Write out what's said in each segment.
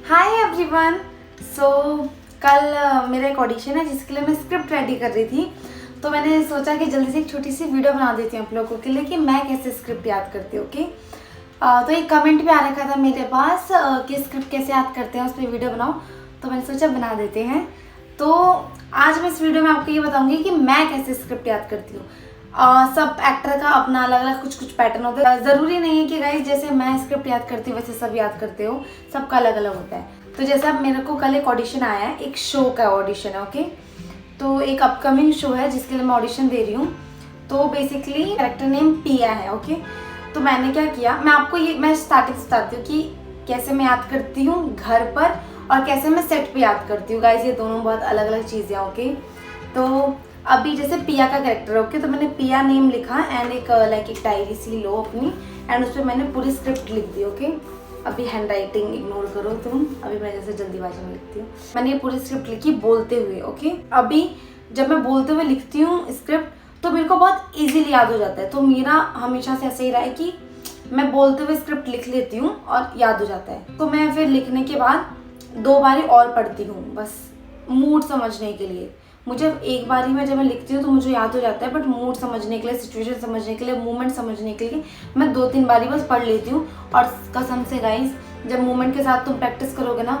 Hi everyone. सो कल मेरा एक ऑडिशन है जिसके लिए मैं स्क्रिप्ट रेडी कर रही थी, तो मैंने सोचा कि जल्दी से एक छोटी सी वीडियो बना देती हूँ आप लोगों के लिए कि मैं कैसे स्क्रिप्ट याद करती हूँ। ओके, तो एक कमेंट भी आ रखा था मेरे पास कि स्क्रिप्ट कैसे याद करते हैं, उस पर वीडियो बनाओ, तो मैंने सोचा बना देते हैं। तो आज मैं इस वीडियो में आपको ये बताऊँगी कि मैं कैसे स्क्रिप्ट याद करती हूँ। सब एक्टर का अपना अलग अलग कुछ पैटर्न होता है। ज़रूरी नहीं है कि गाइस जैसे मैं स्क्रिप्ट याद करती हूँ वैसे सब याद करते हो, सबका अलग अलग होता है। तो जैसे अब मेरे को कल एक ऑडिशन आया है, एक शो का ऑडिशन है। ओके, तो एक अपकमिंग शो है जिसके लिए मैं ऑडिशन दे रही हूँ। तो बेसिकली कैरेक्टर नेम पिया है। ओके, तो मैंने क्या किया, मैं स्टार्टिंग से बताती हूँ कि कैसे मैं याद करती हूँ घर पर और कैसे मैं सेट पे याद करती हूँ। गाइस ये दोनों बहुत अलग अलग चीज़ें हैं। ओके, तो अभी जैसे पिया का कैरेक्टर है। ओके, तो मैंने पिया नेम लिखा एंड एक डायरी सी लो अपनी एंड उस पर मैंने पूरी स्क्रिप्ट लिख दी। ओके, अभी हैंड राइटिंग इग्नोर करो तुम, अभी मैं जैसे जल्दीबाजी में लिखती हूँ। मैंने ये पूरी स्क्रिप्ट लिखी बोलते हुए। ओके, अभी जब मैं बोलते हुए लिखती हूँ स्क्रिप्ट तो मेरे को बहुत इजीली याद हो जाता है। तो मेरा हमेशा से ऐसे ही रहा है कि मैं बोलते हुए स्क्रिप्ट लिख लेती हूँ और याद हो जाता है। तो मैं फिर लिखने के बाद 2 बारी और पढ़ती हूँ, बस मूड समझने के लिए। मुझे एक बारी में जब मैं लिखती हूँ तो मुझे याद हो जाता है, बट मूड समझने के लिए, सिचुएशन समझने के लिए, मूवमेंट समझने के लिए मैं 2-3 बारी बस पढ़ लेती हूँ। और कसम से गाइस जब मूवमेंट के साथ तुम प्रैक्टिस करोगे ना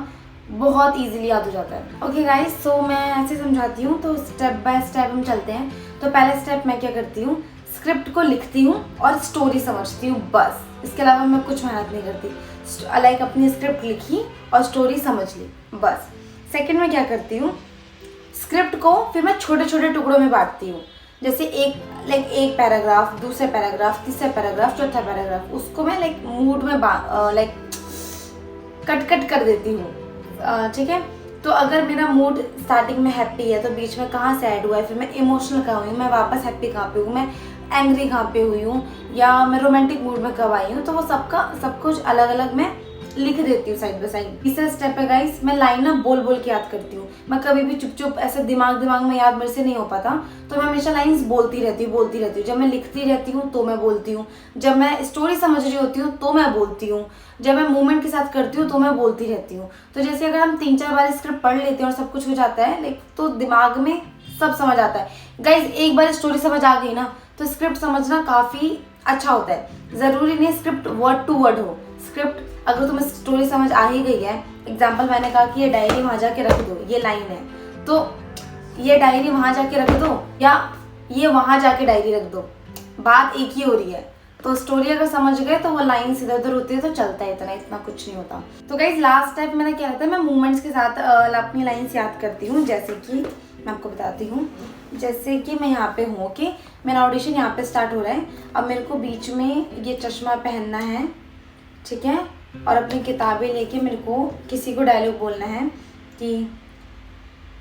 बहुत इजीली याद हो जाता है। ओके गाइस, सो मैं ऐसे समझाती हूँ, तो स्टेप बाय स्टेप हम चलते हैं। तो पहले स्टेप मैं क्या करती हूँ, स्क्रिप्ट को लिखती हूँ और स्टोरी समझती हूँ, बस। इसके अलावा मैं कुछ मेहनत नहीं करती। लाइक अपनी स्क्रिप्ट लिखी और स्टोरी समझ ली, बस। सेकेंड में क्या करती हूँ, स्क्रिप्ट को फिर मैं छोटे छोटे टुकड़ों में बांटती हूँ। जैसे एक पैराग्राफ, दूसरा पैराग्राफ, तीसरा पैराग्राफ, चौथा पैराग्राफ, उसको मैं मूड में कट कर देती हूँ। ठीक है, तो अगर मेरा मूड स्टार्टिंग में हैप्पी है तो बीच में कहाँ से ऐड हुआ है, फिर मैं इमोशनल कहाँ हुई हूँ, मैं वापस हैप्पी कहाँ पे हूँ, मैं एंग्री कहाँ पे हुई हूँ, या मैं रोमांटिक मूड में कब आई हूँ, तो वो सब कुछ अलग अलग मैं लिख देती हूँ साइड बाय साइड। तीसरा स्टेप है गाइस, मैं लाइन ना बोल बोल के याद करती हूँ। मैं कभी भी चुप चुप ऐसे दिमाग में याद मेरे से नहीं हो पाता, तो मैं हमेशा लाइंस बोलती रहती हूँ। जब मैं लिखती रहती हूँ तो मैं बोलती हूँ, जब मैं स्टोरी समझ रही होती हूँ तो मैं बोलती हूँ, जब मैं मूवमेंट के साथ करती हूँ तो मैं बोलती रहती हूँ। तो जैसे अगर हम 3-4 बार स्क्रिप्ट पढ़ लेते हैं और सब कुछ हो जाता है तो दिमाग में सब समझ आता है। गाइज एक बार स्टोरी समझ आ गई ना तो स्क्रिप्ट समझना काफ़ी अच्छा होता है। ज़रूरी नहीं स्क्रिप्ट वर्ड टू वर्ड हो। स्क्रिप्ट अगर तुम्हें स्टोरी समझ आ ही गई है, एग्जाम्पल मैंने कहा कि ये डायरी वहाँ जाके रख दो, ये लाइन है, तो ये डायरी वहाँ जाके रख दो या ये वहाँ जाके डायरी रख दो, बात एक ही हो रही है। तो स्टोरी अगर समझ गए तो वो लाइन इधर उधर होती है तो चलता है, इतना कुछ नहीं होता। तो गाइज लास्ट स्टेप मेरा क्या रहता है, मैं मूवमेंट्स के साथ अपनी लाइन्स याद करती हूँ। जैसे कि मैं आपको बताती हूँ, जैसे कि मैं यहाँ पे हूँ कि मेरा ऑडिशन यहाँ पे स्टार्ट हो रहा है। अब मेरे को बीच में ये चश्मा पहनना है, ठीक है, और अपनी किताबें लेके मेरे को किसी को डायलॉग बोलना है कि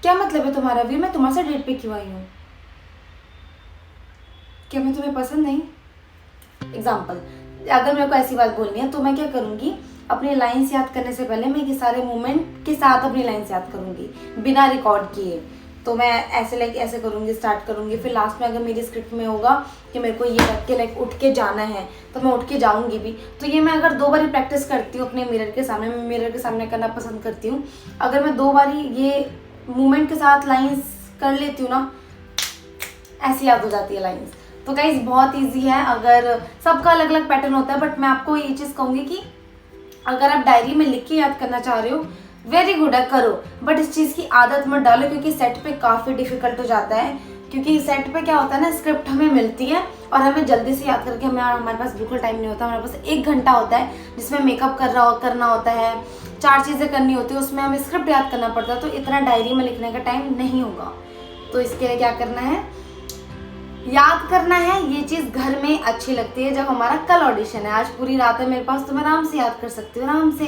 क्या मतलब है तुम्हारा भी, मैं तुम्हारे साथ डेट पे क्यों आई हूँ, क्या मैं तुम्हें पसंद नहीं। एग्जाम्पल, अगर मेरे को ऐसी बात बोलनी है तो मैं क्या करूँगी, अपनी लाइन्स याद करने से पहले मैं ये सारे मूवमेंट के साथ अपनी लाइन्स याद करूँगी बिना रिकॉर्ड किए। तो मैं ऐसे ऐसे करूँगी, स्टार्ट करूँगी, फिर लास्ट में अगर मेरी स्क्रिप्ट में होगा कि मेरे को ये रख के उठ के जाना है तो मैं उठ के जाऊँगी भी। तो ये मैं अगर 2 बारी प्रैक्टिस करती हूँ अपने मिरर के सामने, मैं मिरर के सामने करना पसंद करती हूँ। अगर मैं 2 बारी ये मूवमेंट के साथ लाइन्स कर लेती हूँ ना, ऐसी याद हो जाती है लाइन्स। तो गाइस बहुत ईजी है, अगर सबका अलग अलग पैटर्न होता है, बट मैं आपको ये चीज़ कहूँगी कि अगर आप डायरी में लिख के याद करना चाह रहे हो वेरी गुड है, करो, बट इस चीज़ की आदत मत डालो क्योंकि सेट पे काफ़ी डिफिकल्ट हो जाता है। क्योंकि सेट पे क्या होता है ना, स्क्रिप्ट हमें मिलती है और हमें जल्दी से याद करके हमारे पास बिल्कुल टाइम नहीं होता। हमारे पास 1 घंटा होता है जिसमें मेकअप करना होता है, 4 चीज़ें करनी होती है, उसमें हमें स्क्रिप्ट याद करना पड़ता है, तो इतना डायरी में लिखने का टाइम नहीं होगा। तो इसके लिए क्या करना है, याद करना है। ये चीज़ घर में अच्छी लगती है जब हमारा कल ऑडिशन है, आज पूरी रात है मेरे पास तो मैं आराम से याद कर सकती हूँ, आराम से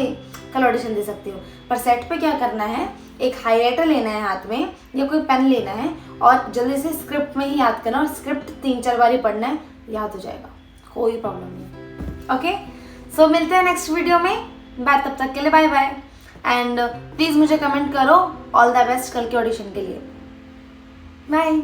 कल ऑडिशन दे सकती हूँ। पर सेट पे क्या करना है, एक हाईलाइटर लेना है हाथ में या कोई पेन लेना है और जल्दी से स्क्रिप्ट में ही याद करना, और स्क्रिप्ट 3-4 बारी पढ़ना है, याद हो जाएगा, कोई प्रॉब्लम नहीं। ओके, सो मिलते हैं नेक्स्ट वीडियो में, बाय, तब तक के लिए बाय बाय। एंड प्लीज़ मुझे कमेंट करो ऑल द बेस्ट कल के ऑडिशन के लिए। बाय।